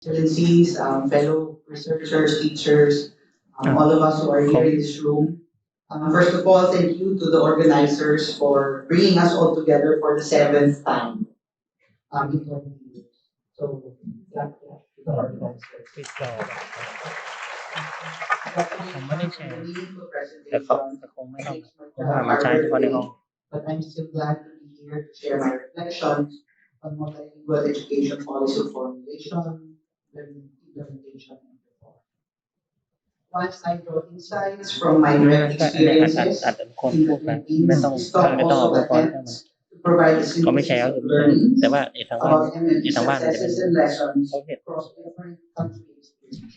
Excellencies, fellow researchers, teachers, all of us who are here in this room. First of all, thank you to the organizers for bringing us all together for the seventh time in 20 years. So, thank you to the organizers. ปิดจอ But today ผมไม่ได้แช comes ร์ a meaningful แต่เขา presentation คงไม่ต้อง makes my เพราะว่า job มันใช้เฉ harder พาะใน today. ห้อง But I'm still glad to be here to share my reflections on multilingual education policy formulation, learning implementation, and reform. Whilst I draw insights from my ไม่ direct ใช่อันนี้อัด experiences อัดเป็นคน in พู the ดไปไม่ Philippines, ต้อง this ถ้า talk ไม่ต้องเอา also อุปกรณ์เข้ามา attempts to provide a ก็ไม่แช synthesis ร์ก็ of คือไม่แชร์ learnings แต่ว่าอีกทางบ้าน about MLE อีกทางบ้านมันจะไม่ successes รู้ and lessons เขาเห็น across different country experiences.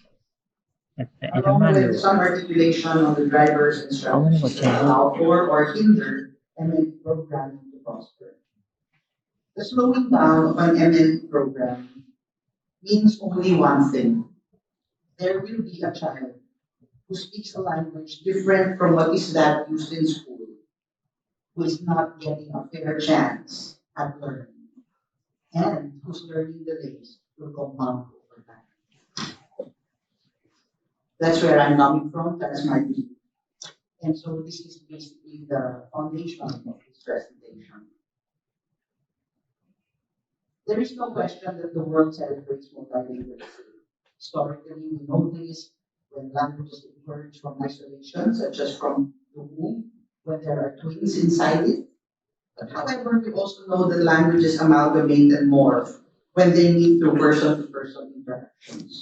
แต่อีกทาง Along บ้านอยู่ with some articulation on the drivers and เขาไม่ได้กด strategies แชร์ that allow for or hinder MLE programming to prosper. The slowing down of an MLE program means only one thing. There will be a child who speaks a language different from what is that used in school, who is not getting a fair chance at learning, and whose learning delays will compound over time. That's where I'm coming from, that's my view. And so this is basically the foundation of this presentation. There is no question that the world celebrates multilingualism. Historically, we know this when languages emerge from isolation, such as from the womb, when there are twins inside it. But however, we also know that languages amalgamate and morph when they meet through person-to-person interactions.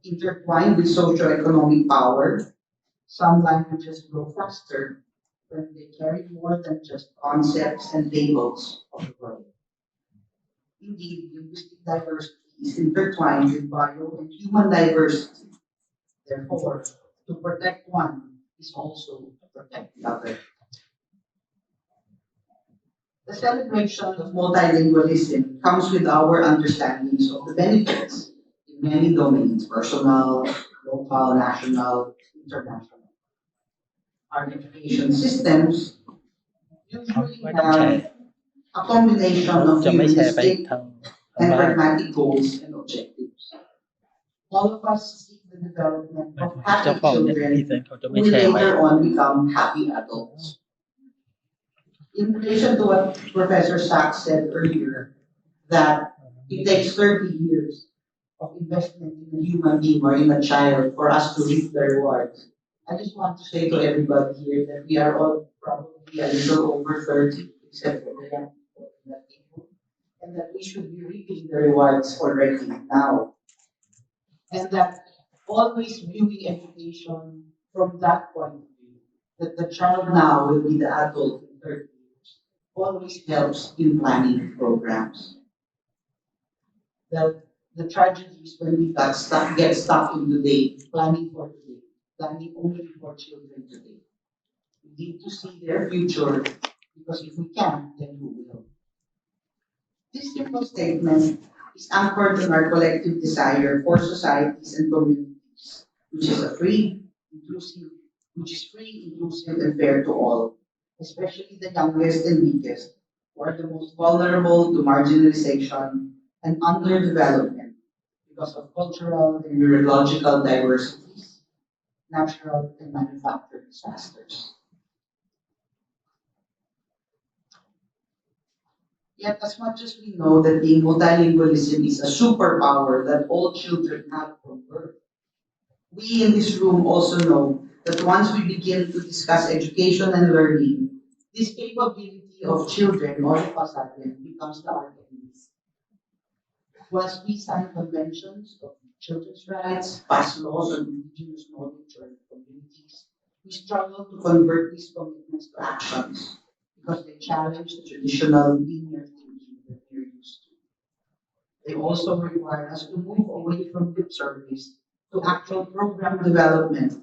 Intertwined with socioeconomic power, some languages grow faster when they carry more than just concepts and labels of the world. Indeed, linguistic diversity is intertwined with bio and human diversity. Therefore, to protect one is also to protect the other. The celebration of multilingualism comes with our understandings of the benefits in many domains: personal, local, national, international. Our education systems เขา usually ไม่ต้องแชร์ have a combination เขา of จะไม่แชร์ไป humanistic ทาง and บ้าน pragmatic goals and objectives. All of us seek the development of เจ้า happy ของเนี่ย children พรีเซนต์เขาจะ who ไม่ will แชร์ไป later on become happy adults. In relation to what Professor Sachs said earlier, that it takes 30 years of investment in a human being or in a child for us to reap the rewards. I just want to say to everybody here that we are all probably a little over 30, except for the young people, and that we should be reaping the rewards already now. And that always viewing education from that point of view, that the child now will be the adult in 30 years, always helps in planning programs. The tragedy is when we get stuck in today, planning for today, planning only for children today. We need to see their future, because if we can't, then who will? This simple statement is anchored in our collective desire for societies and communities, which is free, inclusive, and fair to all, especially the youngest and weakest, who are the most vulnerable to marginalization and underdevelopment because of cultural and neurological diversities, natural and manufactured disasters. Yet, as much as we know that being multilingualism is a superpower that all children have from birth, we in this room also know that once we begin to discuss education and learning, this capability of children all of a sudden becomes the enemy. Once we sign conventions of children's rights, pass laws on indigenous knowledge or communities, we struggle to convert these commitments to actions, because they challenge the traditional linear thinking that we're used to. They also require us to move away from lip service to actual program development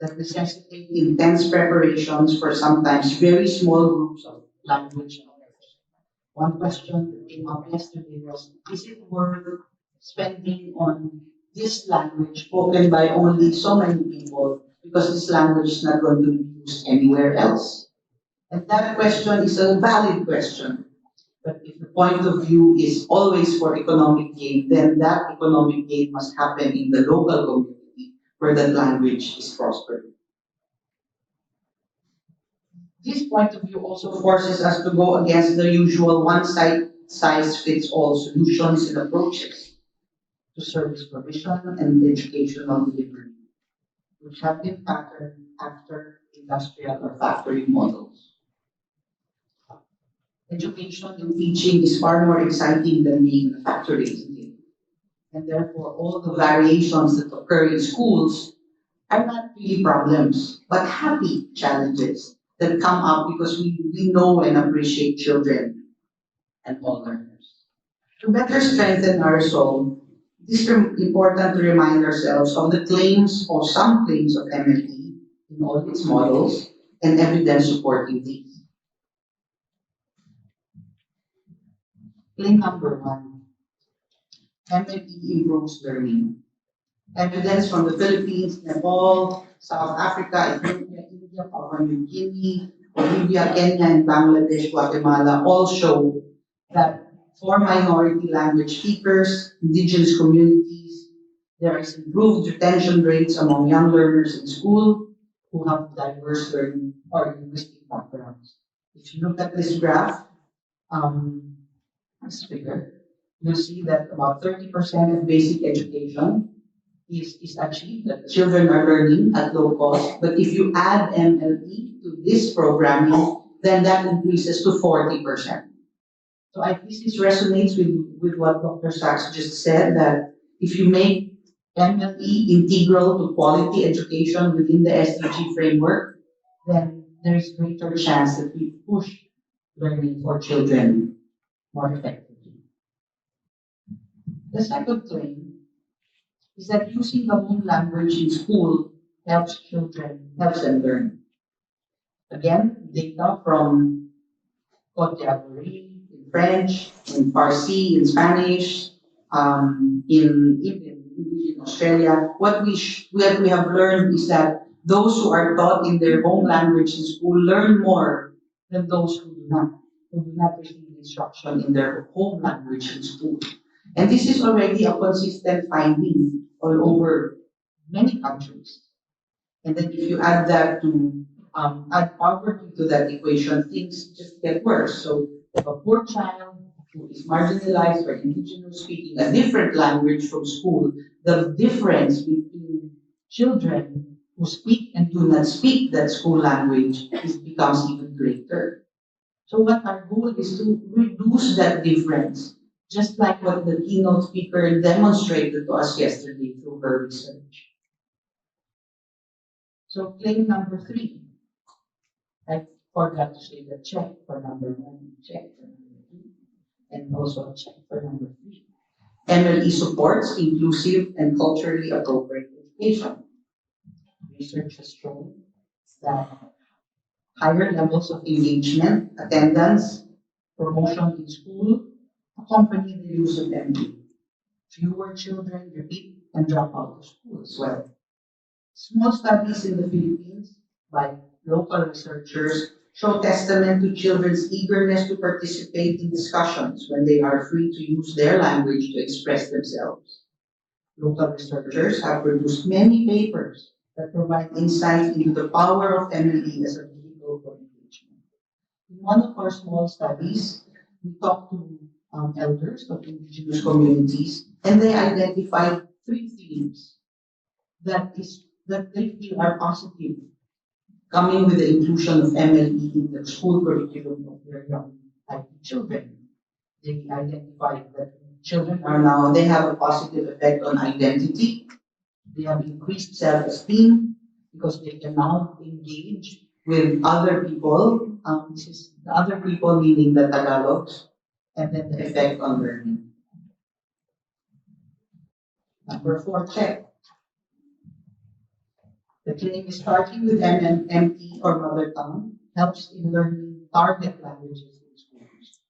that necessitate intense preparations for sometimes very small groups of language learners. One question that came up yesterday was, is it worth spending on this language spoken by only so many people, because this language is not going to be used anywhere else? And that question is a valid question. But if the point of view is always for economic gain, then that economic gain must happen in the local community where that language is prospering. This point of view also forces us to go against the usual one-size-fits-all solutions and approaches to service provision and educational delivery, which have been patterned after industrial or factory models. Education and teaching is far more exciting than being in a factory, isn't it? And therefore, all the variations that occur in schools are not really problems, but happy challenges that come up because we know and appreciate children and all learners. To better strengthen our resolve, it is important to remind ourselves of the claims or some claims of MLE in all its models and evidence supporting these. Claim number one, MLE improves learning. Evidence from the Philippines, Nepal, South Africa, Ethiopia, India, Papua New Guinea, Bolivia, Kenya, and Bangladesh, Guatemala all show that for minority language speakers, indigenous communities, there is improved retention rates among young learners in school who have diverse learning or linguistic backgrounds. If you look at this graph, this figure, you'll see that about 30% of basic education is achieved, that children are learning at low cost. But if you add MLE to this programming, then that increases to 40%. So I think this resonates with what Dr. Sachs just said, that if you make MLE integral to quality education within the SDG framework, then there's greater chance that we push learning for children more effectively. The second claim is that using the home language in school helps them learn. Again, data from Cote d'Ivoire in French, in Farsi, in Spanish, in Australia. What we have learned is that those who are taught in their home language in school learn more than those who do not receive instruction in their home language in school. And this is already a consistent finding all over many countries. And then if you add that to add poverty to that equation, things just get worse. So if a poor child who is marginalized or indigenous speaking a different language from school, the difference between children who speak and do not speak that school language becomes even greater. So what our goal is to reduce that difference, just like what the keynote speaker demonstrated to us yesterday through her research. So claim number three, I forgot to say the check for number one, check for number two, and also a check for number three. MLE supports inclusive and culturally appropriate education. Research has shown that higher levels of engagement, attendance, promotion in school accompany the use of MLE. Fewer children repeat and drop out of school as well. Small studies in the Philippines by local researchers show testament to children's eagerness to participate in discussions when they are free to use their language to express themselves. Local researchers have produced many papers that provide insight into the power of MLE as a vehicle for engagement. In one of our small studies, we talked to elders of indigenous communities, and they identified three themes that they feel are positive, coming with the inclusion of MLE in the school curriculum of their young children. They identified that children they have a positive effect on identity. They have increased self-esteem because they can now engage with other people. This is the other people meaning the Tagalogs, and then the effect on learning. Number four, check. The claim is starting with MMT or mother tongue helps in learning target languages in schools.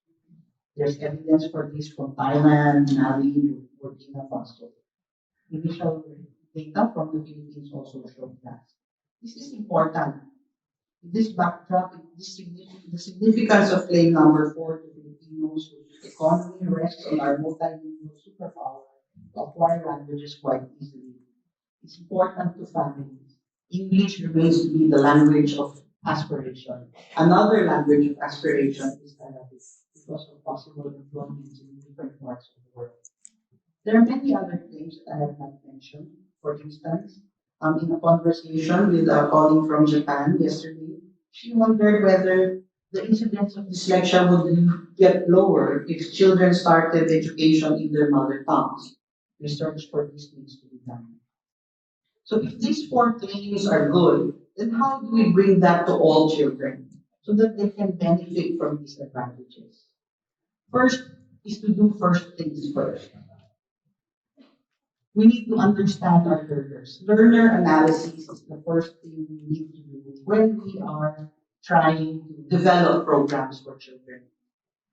There's evidence for this from Thailand, Mali, Burkina Faso. Initial data from the Philippines also showed that. This is important. This backdrop, the significance of claim number 4 to Filipinos economy rests on our multilingual superpower to acquire languages quite easily. It's important to families. English remains to be the language of aspiration. Another language of aspiration is Arabic because of possible employments in different parts of the world. There are many other things that I have not mentioned. For instance, in a conversation with a colleague from Japan yesterday, she wondered whether the incidence of dyslexia would get lower if children started education in their mother tongues. Research for this needs to be done. So if these four claims are good, then how do we bring that to all children so that they can benefit from these advantages? First is to do first things first. We need to understand our learners. Learner analysis is the first thing we need to do when we are trying to develop programs for children.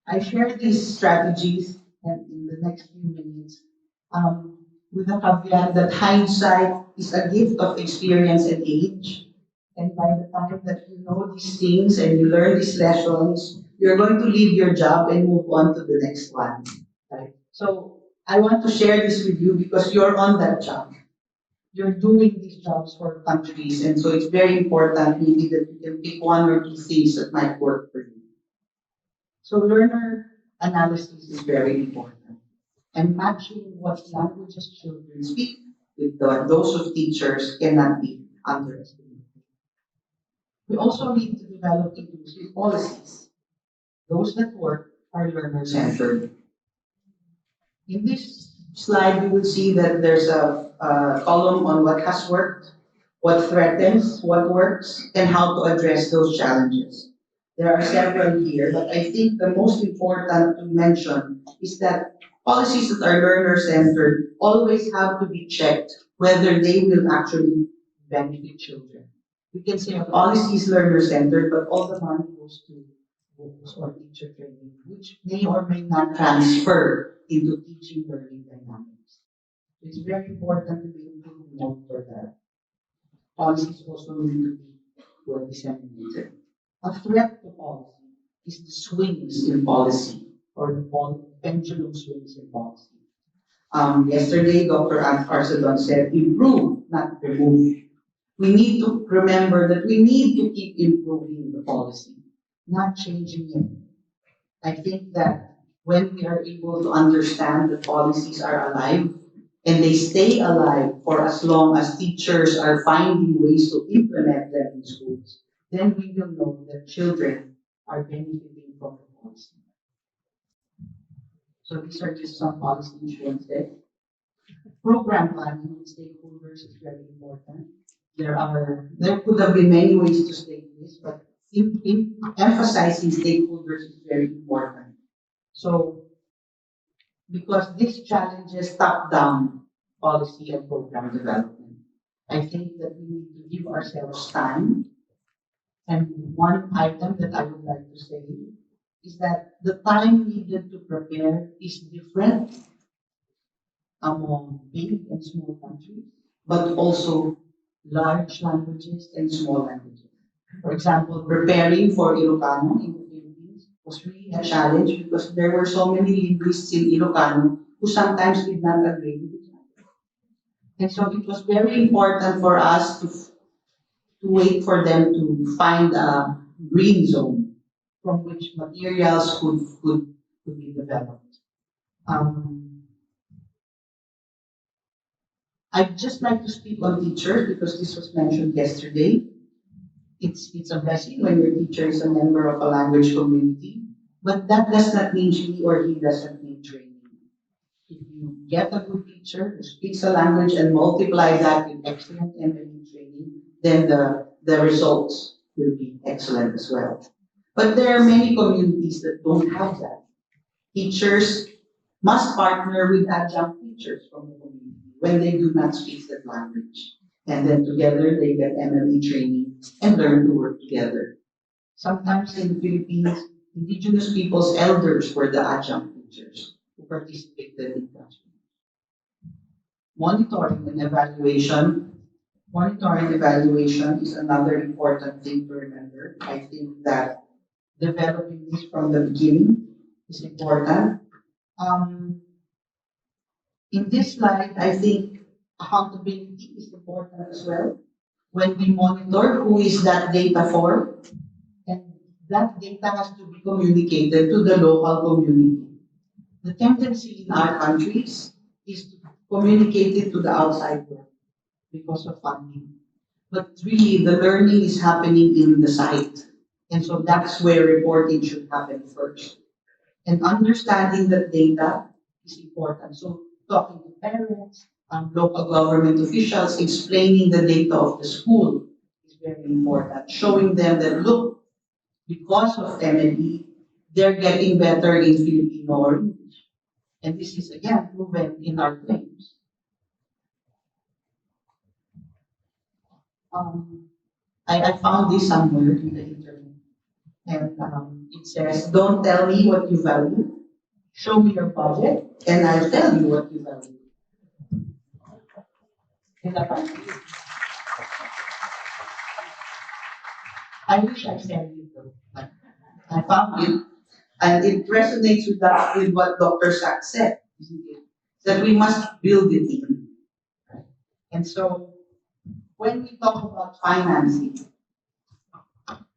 I share these strategies and in the next few minutes with the caveat that hindsight is a gift of experience and age. And by the time that you know these things and you learn these lessons, you're going to leave your job and move on to the next one. Right? So I want to share this with you because you're on that job. You're doing these jobs for countries, and so it's very important maybe that you can pick one or two things that might work for you. So learner analysis is very important. And matching what languages children speak with those of teachers cannot be underestimated. We also need to develop inclusive policies. Those that work are learner-centered. In this slide, you will see that there's a column on what has worked, what threatens, what works, and how to address those challenges. There are several here, but I think the most important to mention is that policies that are learner-centered always have to be checked whether they will actually benefit children. We can say a policy is learner-centered, but all the money goes to books or teacher training, which may or may not transfer into teaching learning dynamics. It's very important to be able to monitor that. Policies also need to be well disseminated. A threat to policy is the swings in policy or the pendulum swings in policy. Yesterday, Dr. Arcedon said improve, not remove. We need to remember that we need to keep improving the policy, not changing it. I think that when we are able to understand that policies are alive and they stay alive for as long as teachers are finding ways to implement them in schools, then we will know that children are benefiting from the policy. So these are just some policy insurances. Program planning with stakeholders is very important. There could have been many ways to state this, but emphasizing stakeholders is very important. So, because this challenges top-down policy and program development, I think that we need to give ourselves time. And one item that I would like to say is that the time needed to prepare is different among big and small countries, but also large languages and small languages. For example, preparing for Ilocano in the Philippines was really a challenge because there were so many linguists in Ilocano who sometimes did not agree with each other. And so it was very important for us to wait for them to find a green zone from which materials could be developed. I'd just like to speak on teachers because this was mentioned yesterday. It's a blessing when your teacher is a member of a language community, but that does not mean she or he doesn't need training. If you get a good teacher who speaks a language and multiply that with excellent MLE training, then the results will be excellent as well. But there are many communities that don't have that. Teachers must partner with adjunct teachers from the community when they do not speak that language. And then together they get MLE training and learn to work together. Sometimes in the Philippines, indigenous people's elders were the adjunct teachers who participated in classrooms. Monitoring and evaluation is another important thing to remember. I think that developing this from the beginning is important. Um, in this slide, I think accountability is important as well. When we monitor who is that data for, and that data has to be communicated to the local community. The tendency in our countries is to communicate it to the outside world because of funding. But really, the learning is happening in the site. And so that's where reporting should happen first. And understanding that data is important. So talking to parents, local government officials, explaining the data of the school is very important. Showing them that, look, because of MLE, they're getting better in Filipino or English. And this is again proven in our claims. I found this somewhere in the internet. And it says, don't tell me what you value, show me your budget, and I'll tell you what you value. Is that right? I wish I said it though. But I found it, and it resonates with that with what Dr. Sachs said, isn't it? That we must build it in. Right? And so when we talk about financing,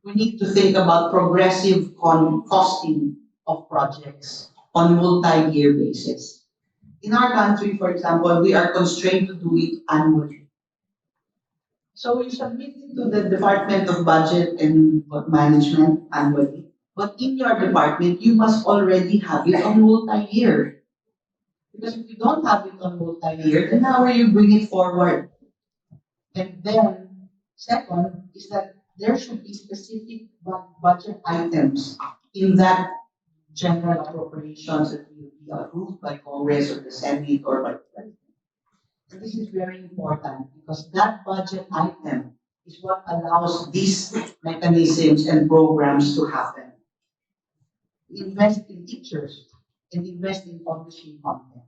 we need to think about progressive costing of projects on multi-year basis. In our country, for example, we are constrained to do it annually. So you submit it to the Department of Budget and Management annually. But in your department, you must already have it on multi-year. Because if you don't have it on multi-year, then how will you bring it forward? And then, second, is that there should be specific budget items in that general appropriations that will be approved by Congress or the Senate or by the President. And this is very important because that budget item is what allows these mechanisms and programs to happen. Invest in teachers and invest in publishing content.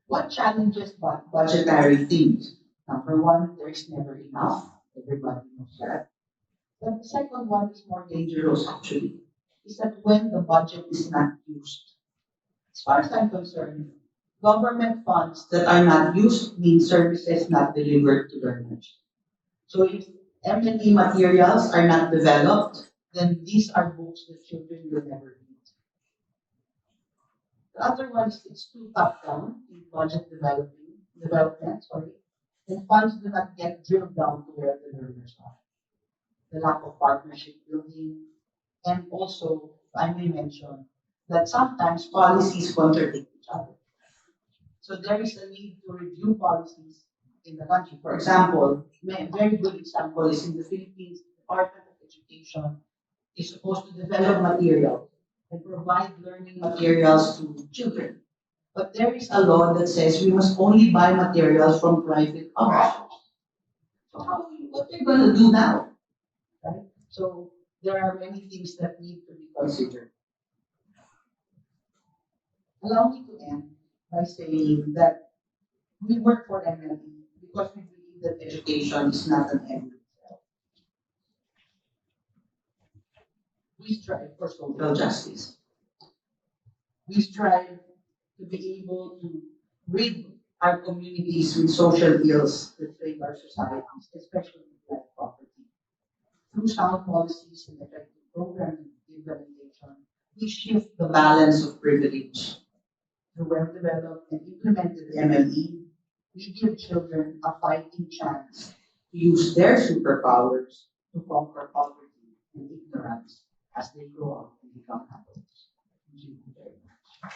What challenges budgetary themes? Number one, there is never enough. Everybody knows that. But the second one is more dangerous actually, is that when the budget is not used. As far as I'm concerned, government funds that are not used mean services not delivered to learners. So if MLE materials are not developed, then these are books that children will never read. The other one is it's too top-down in project development, and funds do not get drilled down to where the learners are. The lack of partnership building, and also, I may mention, that sometimes policies contradict each other. So there is a need to review policies in the country. For example, a very good example is in the Philippines, the Department of Education is supposed to develop material and provide learning materials to children. But there is a law that says we must only buy materials from private publishers. So what are you going to do now? Right? So there are many things that need to be considered. Allow me to end by saying that we work for MLE because we believe that education is not an end in itself. We strive for social justice. We strive to be able to rid our communities with social ills that plague our societies, especially like poverty. Through sound policies and effective program implementation, we shift the balance of privilege. Through well-developed and implemented MLE, we give children a fighting chance to use their superpowers to conquer poverty and ignorance as they grow up and become adults. Thank you very much.